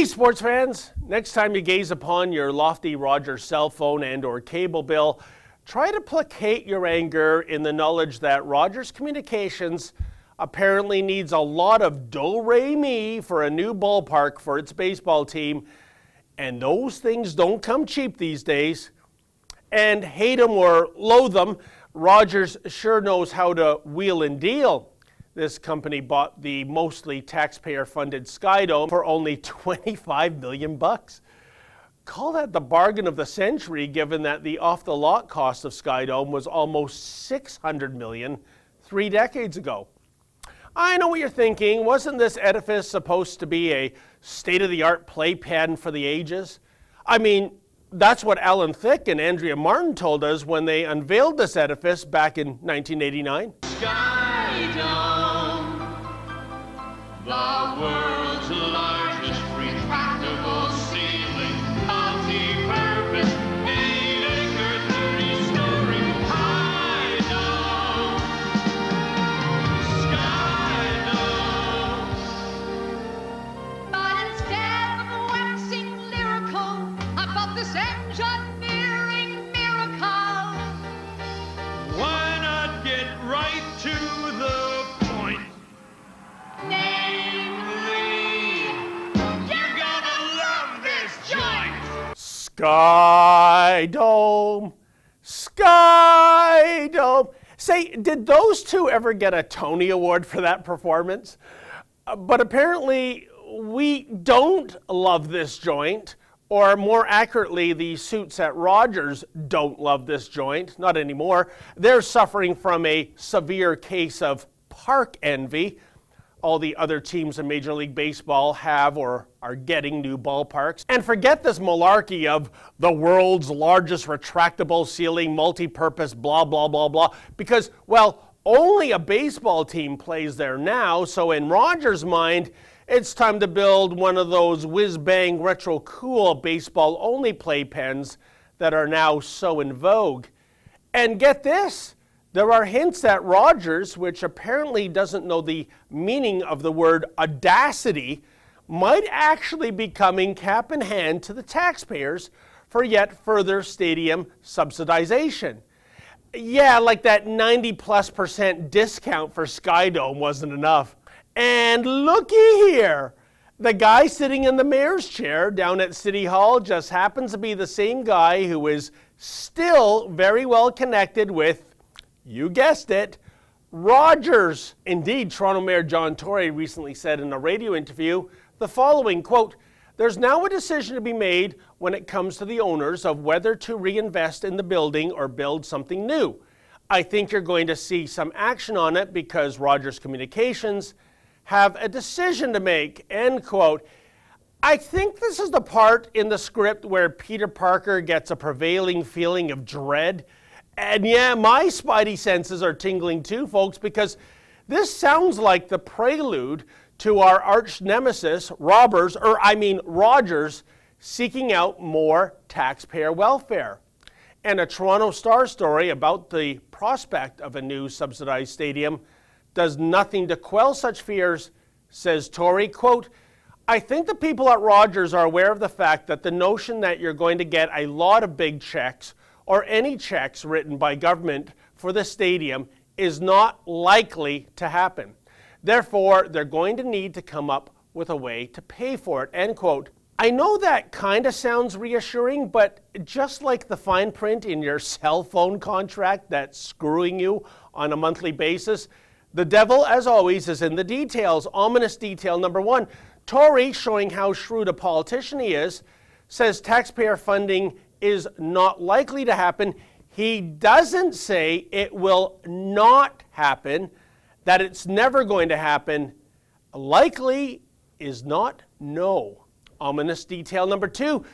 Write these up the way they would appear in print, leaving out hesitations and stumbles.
Hey sports fans, next time you gaze upon your lofty Rogers cell phone and or cable bill, try to placate your anger in the knowledge that Rogers Communications apparently needs a lot of do-re-mi for a new ballpark for its baseball team, and those things don't come cheap these days. And hate them or loathe them, Rogers sure knows how to wheel and deal. This company bought the mostly taxpayer-funded Skydome for only $25 million. Call that the bargain of the century, given that the off-the-lot cost of Skydome was almost $600 million 3 decades ago. I know what you're thinking. Wasn't this edifice supposed to be a state-of-the-art playpen for the ages? I mean, that's what Alan Thicke and Andrea Martin told us when they unveiled this edifice back in 1989. Skydome, the world's largest retractable ceiling, multi-purpose, 8-acre, 30-story high dome. Skydome. But instead of waxing lyrical about this engineering miracle, why not get right to the point? Namely, you're gonna love this joint! Skydome, Skydome. Say, did those two ever get a Tony Award for that performance? But apparently we don't love this joint, or more accurately, the suits at Rogers don't love this joint, not anymore. They're suffering from a severe case of park envy. All the other teams in Major League Baseball have or are getting new ballparks. And forget this malarkey of the world's largest retractable ceiling, multi-purpose, blah, blah, blah, blah, because, well, only a baseball team plays there now, so in Rogers' mind, it's time to build one of those whiz-bang retro-cool baseball-only playpens that are now so in vogue. And get this, there are hints that Rogers, which apparently doesn't know the meaning of the word audacity, might actually be coming cap in hand to the taxpayers for yet further stadium subsidization. Yeah, like that 90+% discount for Skydome wasn't enough. And looky here, the guy sitting in the mayor's chair down at City Hall just happens to be the same guy who is still very well connected with, you guessed it, Rogers. Indeed, Toronto Mayor Tory recently said in a radio interview the following, quote, "There's now a decision to be made when it comes to the owners of whether to reinvest in the building or build something new. I think you're going to see some action on it because Rogers Communications have a decision to make," end quote. I think this is the part in the script where Peter Parker gets a prevailing feeling of dread. And yeah, my spidey senses are tingling too, folks, because this sounds like the prelude to our arch nemesis, Rogers, seeking out more taxpayer welfare. And a Toronto Star story about the prospect of a new subsidized stadium does nothing to quell such fears, says Tory, quote, "I think the people at Rogers are aware of the fact that the notion that you're going to get a lot of big checks or any checks written by government for the stadium is not likely to happen. Therefore, they're going to need to come up with a way to pay for it," end quote. I know that kind of sounds reassuring, but just like the fine print in your cell phone contract that's screwing you on a monthly basis, the devil, as always, is in the details. Ominous detail number one. Tory, showing how shrewd a politician he is, says taxpayer funding is not likely to happen. He doesn't say it will not happen, that it's never going to happen. Likely is not no. Ominous detail number two.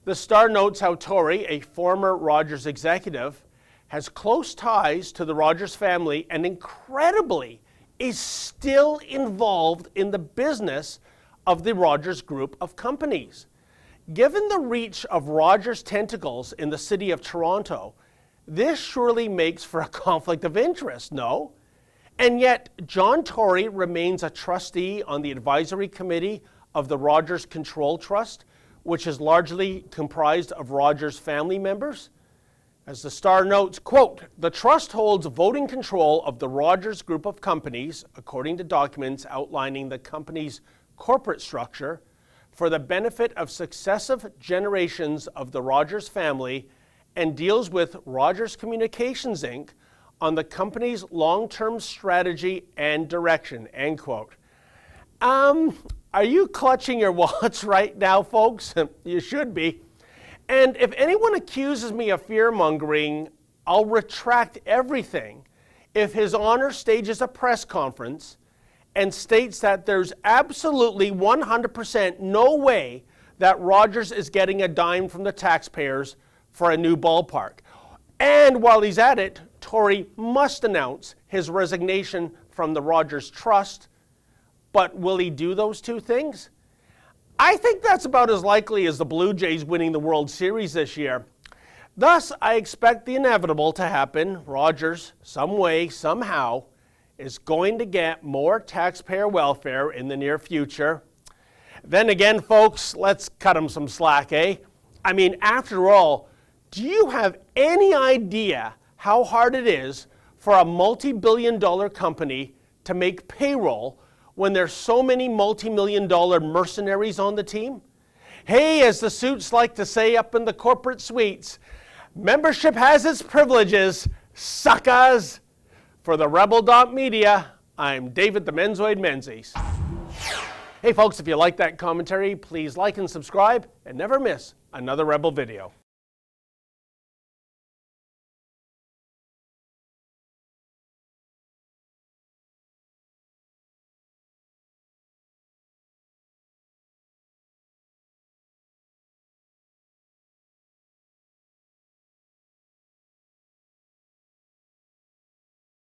The Star notes how Tory, a former Rogers executive, has close ties to the Rogers family and incredibly is still involved in the business of the Rogers group of companies. Given the reach of Rogers' tentacles in the city of Toronto, this surely makes for a conflict of interest, no? And yet, Tory remains a trustee on the advisory committee of the Rogers Control Trust, which is largely comprised of Rogers family members. As the Star notes, quote, "The trust holds voting control of the Rogers group of companies, according to documents outlining the company's corporate structure, for the benefit of successive generations of the Rogers family, and deals with Rogers Communications, Inc. on the company's long-term strategy and direction," end quote. Are you clutching your wallets right now, folks? You should be. And if anyone accuses me of fear-mongering, I'll retract everything if His Honor stages a press conference and states that there's absolutely 100% no way that Rogers is getting a dime from the taxpayers for a new ballpark. And while he's at it, Tory must announce his resignation from the Rogers Trust. But will he do those two things? I think that's about as likely as the Blue Jays winning the World Series this year. Thus, I expect the inevitable to happen. Rogers, some way, somehow, is going to get more taxpayer welfare in the near future. Then again, folks, let's cut him some slack, eh? I mean, after all, do you have any idea how hard it is for a multi-billion-dollar company to make payroll when there's so many multi-million-dollar mercenaries on the team? Hey, as the suits like to say up in the corporate suites, membership has its privileges, suckers. For the Rebel.media, I'm David the Menzoid Menzies. Hey folks, if you like that commentary, please like and subscribe and never miss another Rebel video.